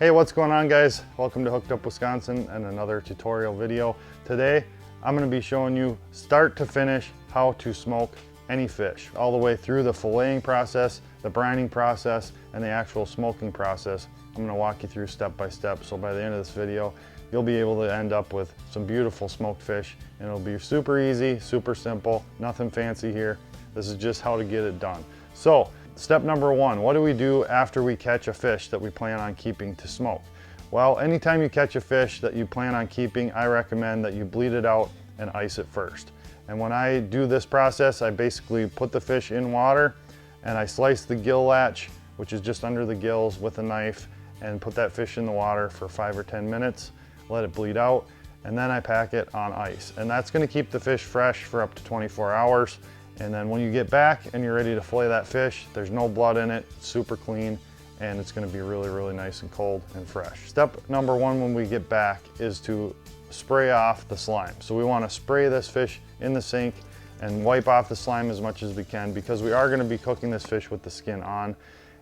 Hey, what's going on, guys? Welcome to Hooked Up Wisconsin and another tutorial video. Today I'm going to be showing you start to finish how to smoke any fish, all the way through the filleting process, the brining process, and the actual smoking process. I'm going to walk you through step by step, so by the end of this video you'll be able to end up with some beautiful smoked fish, and it'll be super easy, super simple, nothing fancy here. This is just how to get it done. So step number one, what do we do after we catch a fish that we plan on keeping to smoke? Well, anytime you catch a fish that you plan on keeping, I recommend that you bleed it out and ice it first. And when I do this process, I basically put the fish in water and I slice the gill latch, which is just under the gills, with a knife, and put that fish in the water for 5 or 10 minutes, let it bleed out, and then I pack it on ice. And that's gonna keep the fish fresh for up to 24 hours. And then when you get back and you're ready to fillet that fish, there's no blood in it, it's super clean, and it's gonna be really, really nice and cold and fresh. Step number one when we get back is to spray off the slime. So we wanna spray this fish in the sink and wipe off the slime as much as we can, because we are gonna be cooking this fish with the skin on.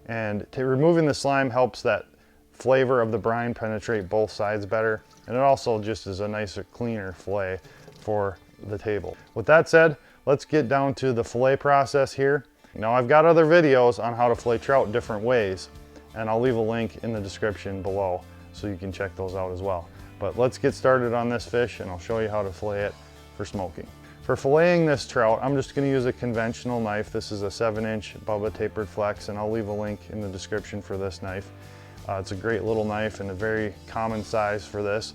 And removing the slime helps that flavor of the brine penetrate both sides better, and it also just is a nicer, cleaner fillet for the table. With that said, let's get down to the fillet process here. Now, I've got other videos on how to fillet trout different ways, and I'll leave a link in the description below so you can check those out as well. But let's get started on this fish and I'll show you how to fillet it for smoking. For filleting this trout, I'm just gonna use a conventional knife. This is a 7-inch Bubba tapered flex, and I'll leave a link in the description for this knife. It's a great little knife and a very common size for this.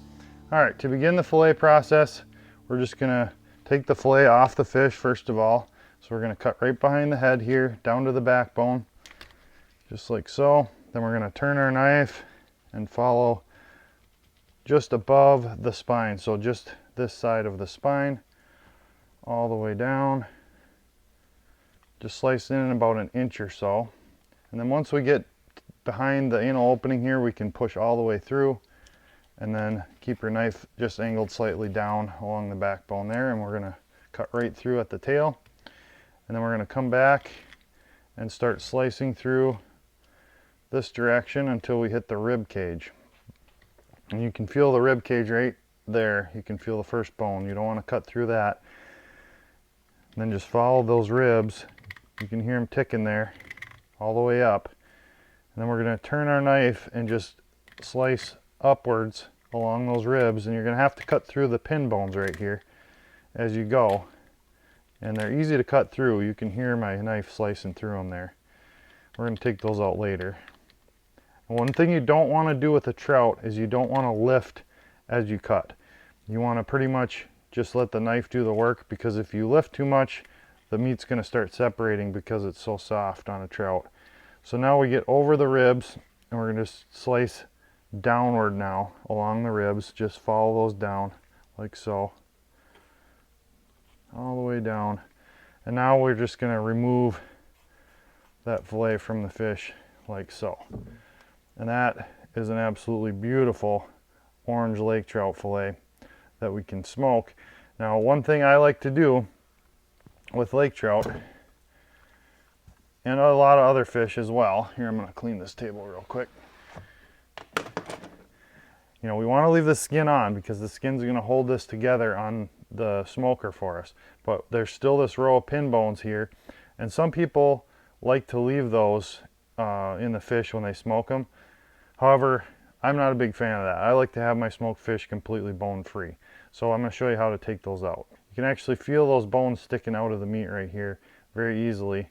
All right, to begin the fillet process, we're just gonna take the fillet off the fish first of all. So we're gonna cut right behind the head here, down to the backbone, just like so. Then we're gonna turn our knife and follow just above the spine. So just this side of the spine, all the way down. Just slice in about 1 inch or so. And then once we get behind the anal opening here, we can push all the way through, and then keep your knife just angled slightly down along the backbone there, and we're gonna cut right through at the tail. And then we're gonna come back and start slicing through this direction until we hit the rib cage. And you can feel the rib cage right there. You can feel the first bone. You don't want to cut through that. And then just follow those ribs. You can hear them ticking there all the way up. And then we're gonna turn our knife and just slice upwards along those ribs, and you're gonna have to cut through the pin bones right here as you go. And they're easy to cut through. You can hear my knife slicing through them there. We're gonna take those out later. And one thing you don't wanna do with a trout is you don't wanna lift as you cut. You wanna pretty much just let the knife do the work, because if you lift too much, the meat's gonna start separating because it's so soft on a trout. So now we get over the ribs, and we're gonna just slice downward now along the ribs. Just follow those down like so, all the way down. And now we're just gonna remove that fillet from the fish like so. And that is an absolutely beautiful orange lake trout fillet that we can smoke. Now, one thing I like to do with lake trout, and a lot of other fish as well. Here, I'm gonna clean this table real quick. You know, we wanna leave the skin on because the skin's gonna hold this together on the smoker for us. But there's still this row of pin bones here, and some people like to leave those in the fish when they smoke them. However, I'm not a big fan of that. I like to have my smoked fish completely bone free. So I'm gonna show you how to take those out. You can actually feel those bones sticking out of the meat right here very easily.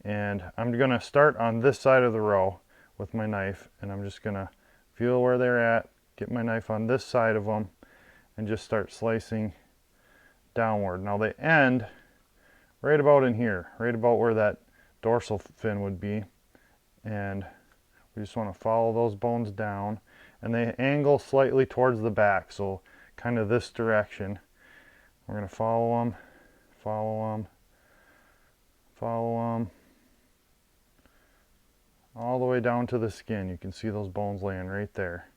And I'm gonna start on this side of the row with my knife, and I'm just gonna feel where they're at, get my knife on this side of them, and just start slicing downward. Now they end right about in here, right about where that dorsal fin would be. And we just wanna follow those bones down, and they angle slightly towards the back, so kind of this direction. We're gonna follow them, follow them, follow them, all the way down to the skin. You can see those bones laying right there.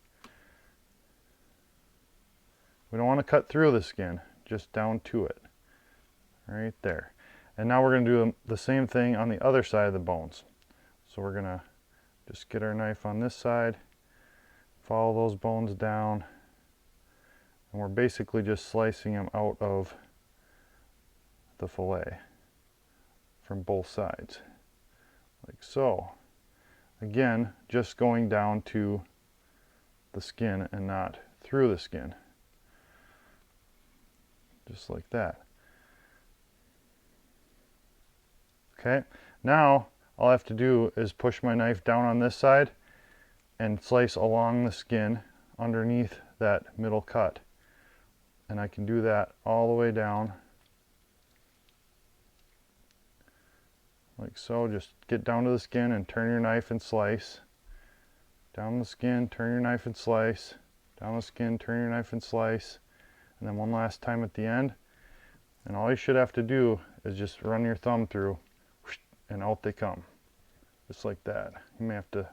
We don't want to cut through the skin, just down to it, right there. And now we're going to do the same thing on the other side of the bones. So we're going to just get our knife on this side, follow those bones down, and we're basically just slicing them out of the fillet from both sides, like so. Again, just going down to the skin and not through the skin, just like that. Okay, now all I have to do is push my knife down on this side and slice along the skin underneath that middle cut. And I can do that all the way down, like so. Just get down to the skin and turn your knife and slice. Down the skin, turn your knife and slice. Down the skin, turn your knife and slice. And then one last time at the end. And all you should have to do is just run your thumb through, and out they come. Just like that. You may have to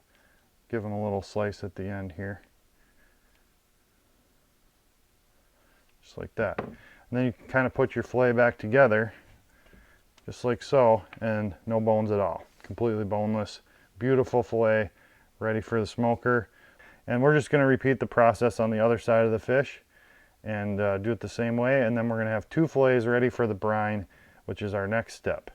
give them a little slice at the end here. Just like that. And then you can kind of put your fillet back together, just like so, and no bones at all. Completely boneless. Beautiful fillet, ready for the smoker. And we're just going to repeat the process on the other side of the fish and do it the same way. And then we're going to have 2 fillets ready for the brine, which is our next step.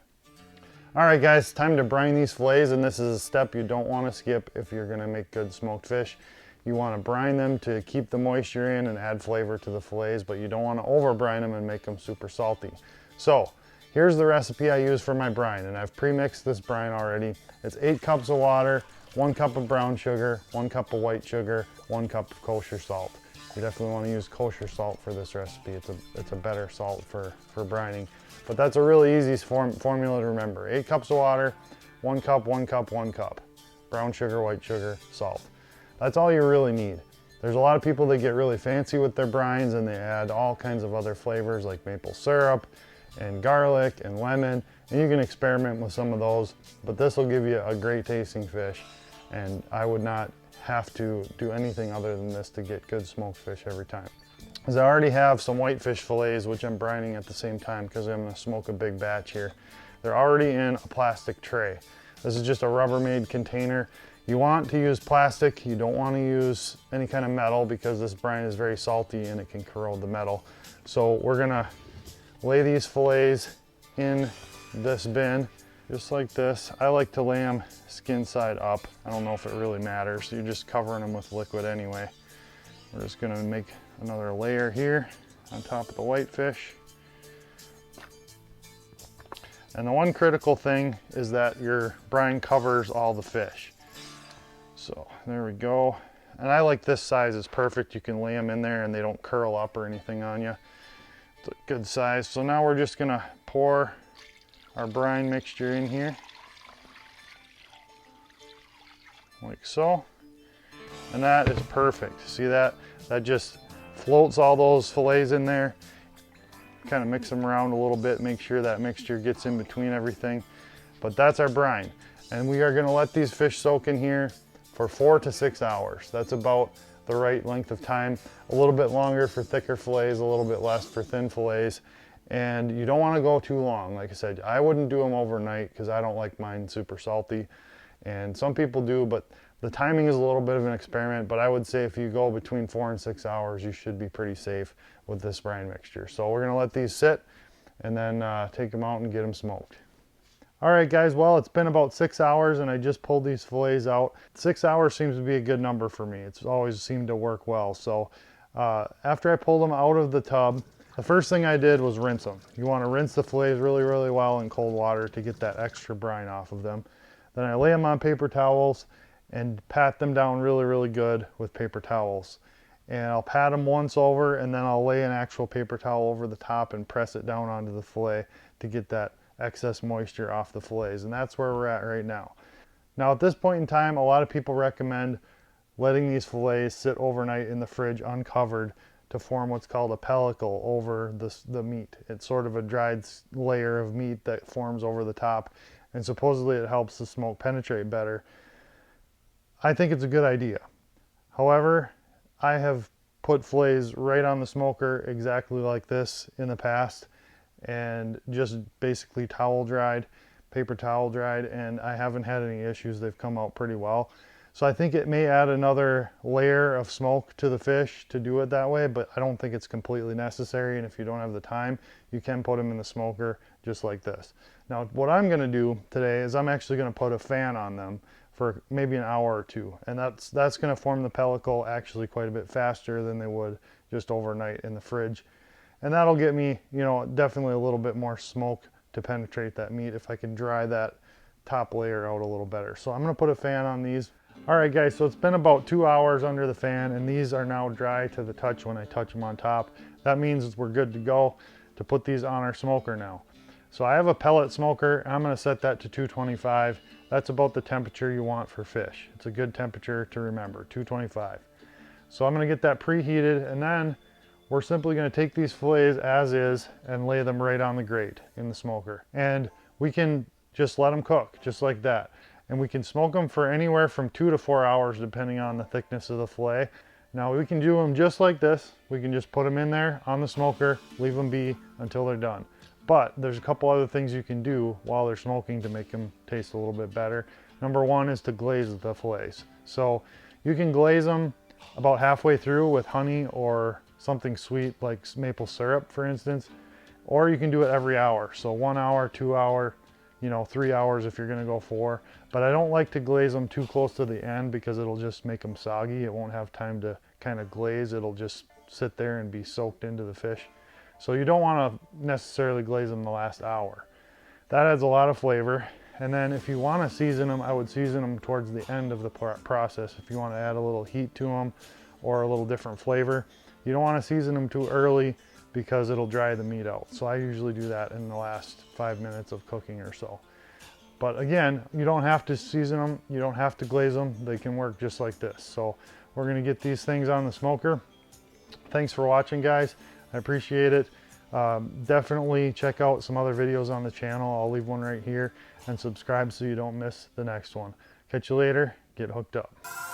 All right guys, time to brine these fillets, and this is a step you don't want to skip if you're going to make good smoked fish. You want to brine them to keep the moisture in and add flavor to the fillets, but you don't want to over brine them and make them super salty. So here's the recipe I use for my brine, and I've pre-mixed this brine already. It's 8 cups of water, 1 cup of brown sugar, 1 cup of white sugar, 1 cup of kosher salt. You definitely want to use kosher salt for this recipe. It's a better salt for brining. But that's a really easy formula to remember. 8 cups of water, 1 cup, 1 cup, 1 cup. Brown sugar, white sugar, salt. That's all you really need. There's a lot of people that get really fancy with their brines and they add all kinds of other flavors like maple syrup and garlic and lemon, and you can experiment with some of those, but this will give you a great tasting fish, and I would not have to do anything other than this to get good smoked fish every time. As I already have some whitefish fillets, which I'm brining at the same time because I'm going to smoke a big batch here. They're already in a plastic tray. This is just a Rubbermaid container. You want to use plastic. You don't want to use any kind of metal because this brine is very salty and it can corrode the metal. So we're going to lay these fillets in this bin just like this. I like to lay them skin side up. I don't know if it really matters. You're just covering them with liquid anyway. We're just going to make another layer here on top of the whitefish. And the one critical thing is that your brine covers all the fish. So there we go. And I like this size, it's perfect. You can lay them in there and they don't curl up or anything on you. It's a good size. So now we're just gonna pour our brine mixture in here. Like so. And that is perfect. See that? That just floats all those fillets in there. Kind of mix them around a little bit, make sure that mixture gets in between everything. But that's our brine. And we are gonna let these fish soak in here for 4 to 6 hours. That's about the right length of time. A little bit longer for thicker fillets, a little bit less for thin fillets. And you don't wanna go too long. Like I said, I wouldn't do them overnight because I don't like mine super salty. And some people do, but the timing is a little bit of an experiment, but I would say if you go between 4 and 6 hours, you should be pretty safe with this brine mixture. So we're gonna let these sit and then take them out and get them smoked. All right guys, well, it's been about 6 hours and I just pulled these fillets out. 6 hours seems to be a good number for me. It's always seemed to work well. So after I pulled them out of the tub, the first thing I did was rinse them. You wanna rinse the fillets really, really well in cold water to get that extra brine off of them. Then I lay them on paper towels and pat them down really, really good with paper towels. And I'll pat them once over and then I'll lay an actual paper towel over the top and press it down onto the fillet to get that excess moisture off the fillets. And that's where we're at right now. Now at this point in time, a lot of people recommend letting these fillets sit overnight in the fridge uncovered to form what's called a pellicle over the meat. It's sort of a dried layer of meat that forms over the top, and supposedly it helps the smoke penetrate better. I think it's a good idea. However, I have put fillets right on the smoker exactly like this in the past and just basically towel dried, paper towel dried, and I haven't had any issues. They've come out pretty well. So I think it may add another layer of smoke to the fish to do it that way, but I don't think it's completely necessary. And if you don't have the time, you can put them in the smoker just like this. Now, what I'm gonna do today is I'm actually gonna put a fan on them for maybe an hour or two. And that's gonna form the pellicle actually quite a bit faster than they would just overnight in the fridge. And that'll get me, you know, definitely a little bit more smoke to penetrate that meat if I can dry that top layer out a little better. So I'm gonna put a fan on these. All right guys, so it's been about 2 hours under the fan and these are now dry to the touch when I touch them on top. That means we're good to go to put these on our smoker now. So I have a pellet smoker and I'm gonna set that to 225. That's about the temperature you want for fish. It's a good temperature to remember, 225. So I'm gonna get that preheated and then we're simply gonna take these fillets as is and lay them right on the grate in the smoker. And we can just let them cook just like that. And we can smoke them for anywhere from 2 to 4 hours depending on the thickness of the fillet. Now we can do them just like this. We can just put them in there on the smoker, leave them be until they're done. But there's a couple other things you can do while they're smoking to make them taste a little bit better. Number one is to glaze the fillets. So you can glaze them about halfway through with honey or something sweet like maple syrup, for instance, or you can do it every hour. So 1 hour, 2 hour, you know, 3 hours if you're gonna go 4. But I don't like to glaze them too close to the end because it'll just make them soggy. It won't have time to kind of glaze. It'll just sit there and be soaked into the fish. So you don't want to necessarily glaze them the last hour. That adds a lot of flavor. And then if you want to season them, I would season them towards the end of the process. If you want to add a little heat to them or a little different flavor, you don't want to season them too early because it'll dry the meat out. So I usually do that in the last 5 minutes of cooking or so. But again, you don't have to season them. You don't have to glaze them. They can work just like this. So we're going to get these things on the smoker. Thanks for watching, guys. I appreciate it. Definitely check out some other videos on the channel. I'll leave one right here and subscribe so you don't miss the next one. Catch you later. Get hooked up.